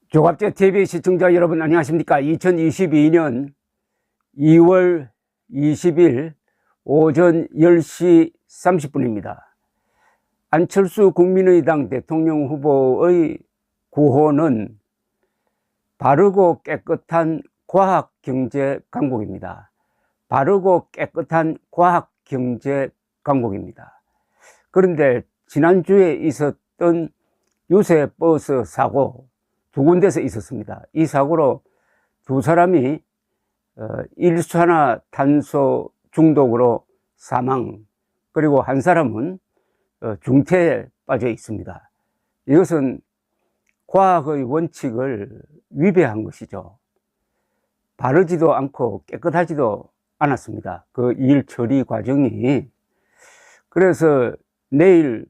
조갑제 TV 시청자 여러분 안녕하십니까? 2022년 2월 20일 오전 10시 30분입니다. 안철수 국민의당 대통령 후보의 구호는 바르고 깨끗한 과학경제 강국입니다. 바르고 깨끗한 과학경제 강국입니다. 그런데 지난주에 있었던 유세 버스 사고 두 군데서 있었습니다. 이 사고로 두 사람이 일산화탄소 중독으로 사망, 그리고 한 사람은 중태에 빠져 있습니다. 이것은 과학의 원칙을 위배한 것이죠. 바르지도 않고 깨끗하지도 않았습니다. 그 일 처리 과정이. 그래서 내일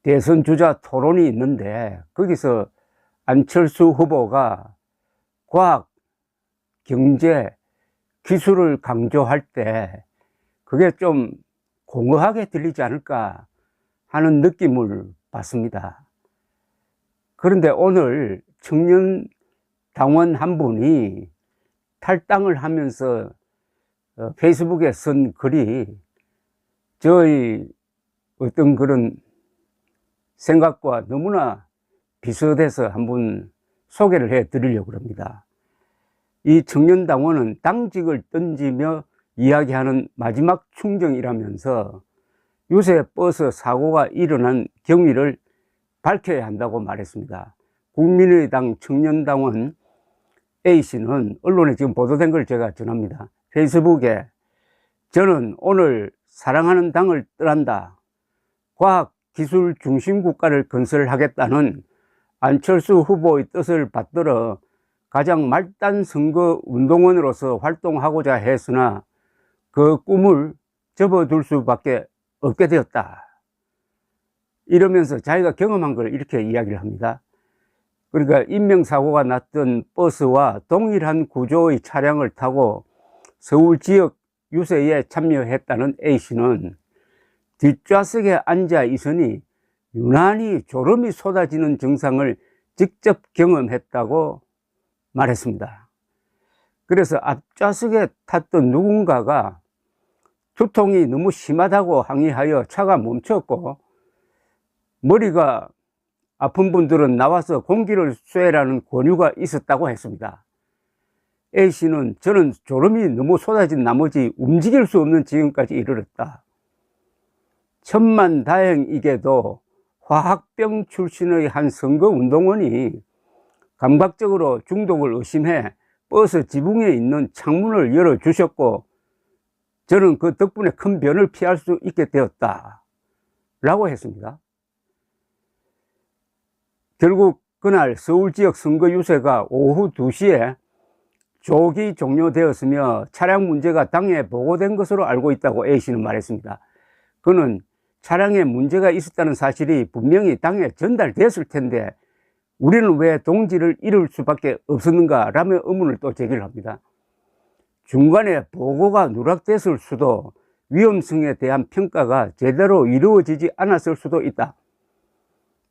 대선 주자 토론이 있는데 거기서 안철수 후보가 과학, 경제, 기술을 강조할 때 그게 좀 공허하게 들리지 않을까 하는 느낌을 받습니다. 그런데 오늘 청년 당원 한 분이 탈당을 하면서 페이스북에 쓴 글이 저희 어떤 그런 생각과 너무나 비슷해서 한번 소개를 해 드리려고 합니다. 이 청년당원은 당직을 던지며 이야기하는 마지막 충정이라면서 유세 버스 사고가 일어난 경위를 밝혀야 한다고 말했습니다. 국민의당 청년당원 A씨는 언론에 지금 보도된 걸 제가 전합니다. 페이스북에 저는 오늘 사랑하는 당을 떠난다. 과학 기술 중심 국가를 건설하겠다는 안철수 후보의 뜻을 받들어 가장 말단 선거 운동원으로서 활동하고자 했으나 그 꿈을 접어둘 수밖에 없게 되었다. 이러면서 자기가 경험한 걸 이렇게 이야기를 합니다. 그러니까 인명사고가 났던 버스와 동일한 구조의 차량을 타고 서울 지역 유세에 참여했다는 A씨는 뒷좌석에 앉아 있으니 유난히 졸음이 쏟아지는 증상을 직접 경험했다고 말했습니다. 그래서 앞좌석에 탔던 누군가가 두통이 너무 심하다고 항의하여 차가 멈췄고 머리가 아픈 분들은 나와서 공기를 쐬라는 권유가 있었다고 했습니다. A씨는 저는 졸음이 너무 쏟아진 나머지 움직일 수 없는 지경까지 이르렀다. 천만다행이게도 화학병 출신의 한 선거운동원이 감각적으로 중독을 의심해 버스 지붕에 있는 창문을 열어주셨고 저는 그 덕분에 큰 변을 피할 수 있게 되었다 라고 했습니다. 결국 그날 서울 지역 선거 유세가 오후 2시에 조기 종료되었으며 차량 문제가 당에 보고된 것으로 알고 있다고 A씨는 말했습니다. 그는 차량에 문제가 있었다는 사실이 분명히 당에 전달됐을 텐데 우리는 왜 동지를 잃을 수밖에 없었는가 라며 의문을 또 제기를 합니다. 중간에 보고가 누락됐을 수도, 위험성에 대한 평가가 제대로 이루어지지 않았을 수도 있다.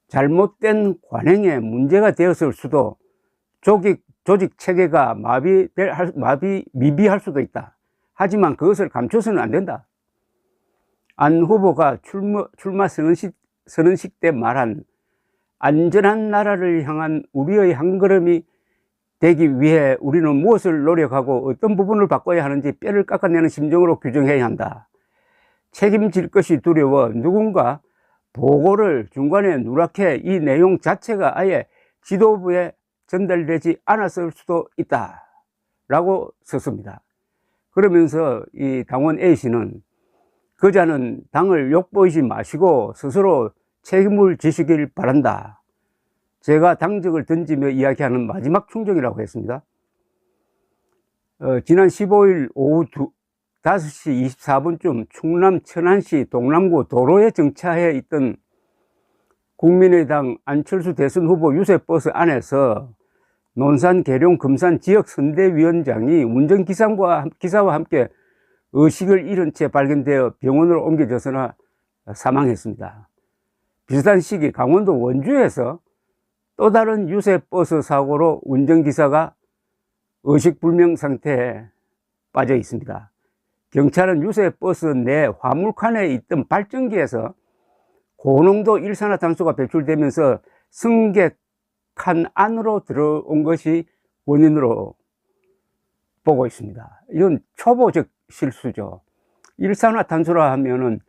잘못된 관행에 문제가 되었을 수도, 조직 체계가 미비할 수도 있다. 하지만 그것을 감춰서는 안 된다. 안 후보가 출마 선언식 때 말한 안전한 나라를 향한 우리의 한 걸음이 되기 위해 우리는 무엇을 노력하고 어떤 부분을 바꿔야 하는지 뼈를 깎아내는 심정으로 규정해야 한다. 책임질 것이 두려워 누군가 보고를 중간에 누락해 이 내용 자체가 아예 지도부에 전달되지 않았을 수도 있다 라고 썼습니다. 그러면서 이 당원 A씨는 그자는 당을 욕보이지 마시고 스스로 책임을 지시길 바란다. 제가 당직을 던지며 이야기하는 마지막 충정이라고 했습니다. 지난 15일 오후 5시 24분쯤 충남 천안시 동남구 도로에 정차해 있던 국민의당 안철수 대선 후보 유세버스 안에서 논산, 계룡, 금산 지역 선대위원장이 운전기사와 함께 의식을 잃은 채 발견되어 병원으로 옮겨져서나 사망했습니다. 비슷한 시기 강원도 원주에서 또 다른 유세 버스 사고로 운전기사가 의식불명 상태에 빠져 있습니다. 경찰은 유세 버스 내 화물칸에 있던 발전기에서 고농도 일산화탄소가 배출되면서 승객칸 안으로 들어온 것이 원인으로 보고 있습니다. 이건 초보적 실수죠. 일산화탄소라 하면은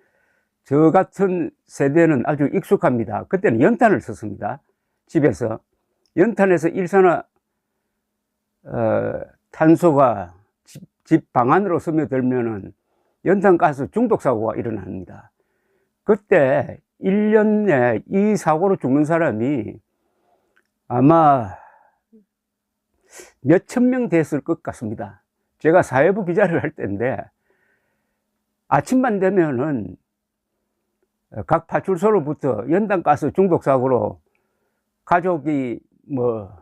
저 같은 세대는 아주 익숙합니다. 그때는 연탄을 썼습니다. 집에서 연탄에서 탄소가 집 방 안으로 스며들면은 연탄가스 중독 사고가 일어납니다. 그때 1년 내에 이 사고로 죽는 사람이 아마 몇천 명 됐을 것 같습니다. 제가 사회부 기자를 할 때인데 아침만 되면은 각 파출소로부터 연탄가스 중독 사고로 가족이 뭐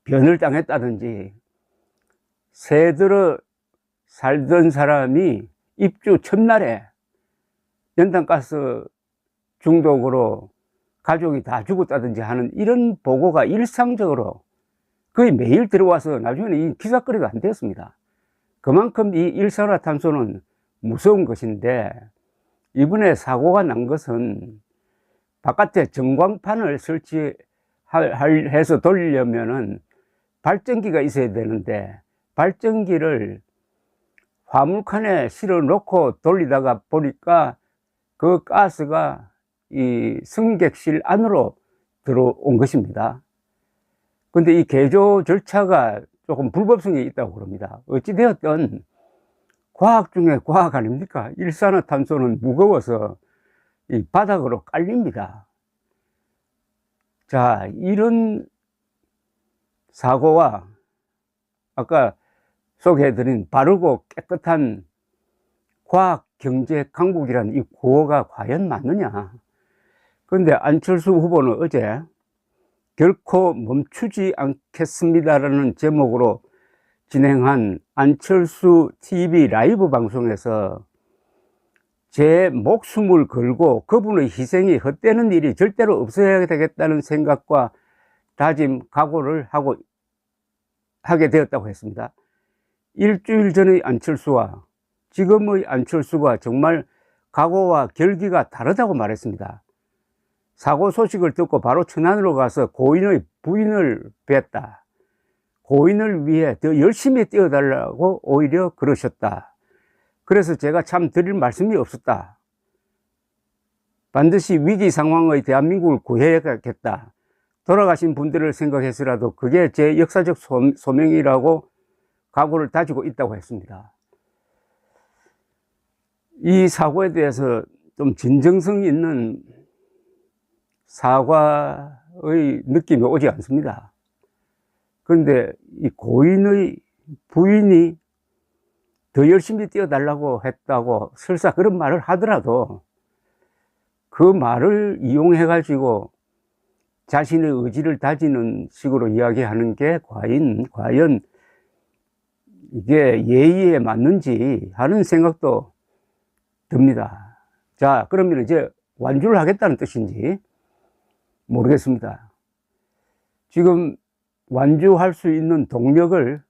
변을 당했다든지 새들어 살던 사람이 입주 첫날에 연탄가스 중독으로 가족이 다 죽었다든지 하는 이런 보고가 일상적으로 거의 매일 들어와서 나중에는 이 기사거리가 안 되었습니다. 그만큼 이 일산화탄소는 무서운 것인데 이번에 사고가 난 것은 바깥에 전광판을 해서 돌리려면은 발전기가 있어야 되는데 발전기를 화물칸에 실어 놓고 돌리다가 보니까 그 가스가 이 승객실 안으로 들어온 것입니다. 근데 이 개조 절차가 조금 불법성이 있다고 그럽니다. 어찌되었든 과학 중에 과학 아닙니까? 일산화탄소는 무거워서 이 바닥으로 깔립니다. 자, 이런 사고와 아까 소개해드린 바르고 깨끗한 과학 경제 강국이라는 이 구호가 과연 맞느냐? 그런데 안철수 후보는 어제 결코 멈추지 않겠습니다라는 제목으로 진행한 안철수 TV 라이브 방송에서 제 목숨을 걸고 그분의 희생이 헛되는 일이 절대로 없어야 되겠다는 생각과 다짐, 각오를 하게 되었다고 했습니다. 일주일 전의 안철수와 지금의 안철수가 정말 각오와 결기가 다르다고 말했습니다. 사고 소식을 듣고 바로 천안으로 가서 고인의 부인을 뵀다. 고인을 위해 더 열심히 뛰어달라고 오히려 그러셨다. 그래서 제가 참 드릴 말씀이 없었다. 반드시 위기 상황의 대한민국을 구해야겠다. 돌아가신 분들을 생각해서라도 그게 제 역사적 소명이라고 각오를 다지고 있다고 했습니다. 이 사고에 대해서 좀 진정성 있는 사과의 느낌이 오지 않습니다. 그런데 이 고인의 부인이 더 열심히 뛰어달라고 했다고 설사 그런 말을 하더라도 그 말을 이용해 가지고 자신의 의지를 다지는 식으로 이야기하는 게 과연 이게 예의에 맞는지 하는 생각도 듭니다. 자, 그러면 이제 완주를 하겠다는 뜻인지 모르겠습니다. 지금 완주할 수 있는 동력을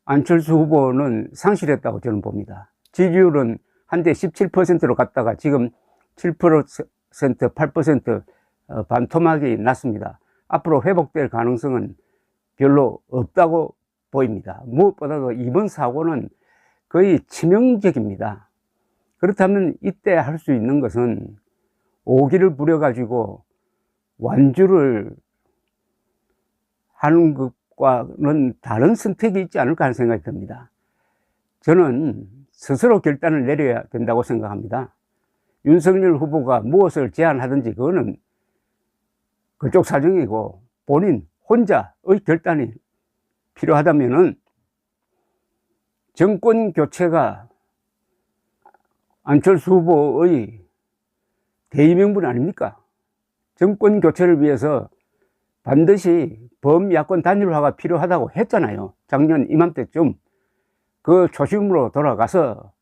안철수 후보는 상실했다고 저는 봅니다. 지지율은 한때 17%로 갔다가 지금 7%, 8% 반토막이 났습니다. 앞으로 회복될 가능성은 별로 없다고 보입니다. 무엇보다도 이번 사고는 거의 치명적입니다. 그렇다면 이때 할 수 있는 것은 오기를 부려가지고 완주를 하는 것과는 다른 선택이 있지 않을까 하는 생각이 듭니다. 저는 스스로 결단을 내려야 된다고 생각합니다. 윤석열 후보가 무엇을 제안하든지 그거는 그쪽 사정이고 본인 혼자의 결단이 필요하다면은 정권 교체가 안철수 후보의 대의명분 아닙니까? 정권 교체를 위해서 반드시 범야권 단일화가 필요하다고 했잖아요. 작년 이맘때쯤 그 초심으로 돌아가서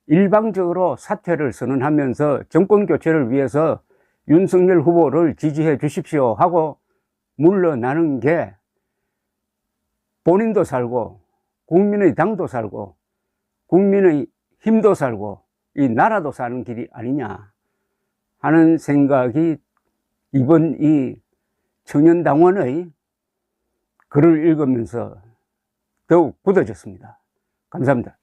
일방적으로 사퇴를 선언하면서 정권 교체를 위해서 윤석열 후보를 지지해 주십시오 하고 물러나는 게 본인도 살고 국민의 당도 살고 국민의 힘도 살고 이 나라도 사는 길이 아니냐 하는 생각이 이번 이 청년당원의 글을 읽으면서 더욱 굳어졌습니다. 감사합니다.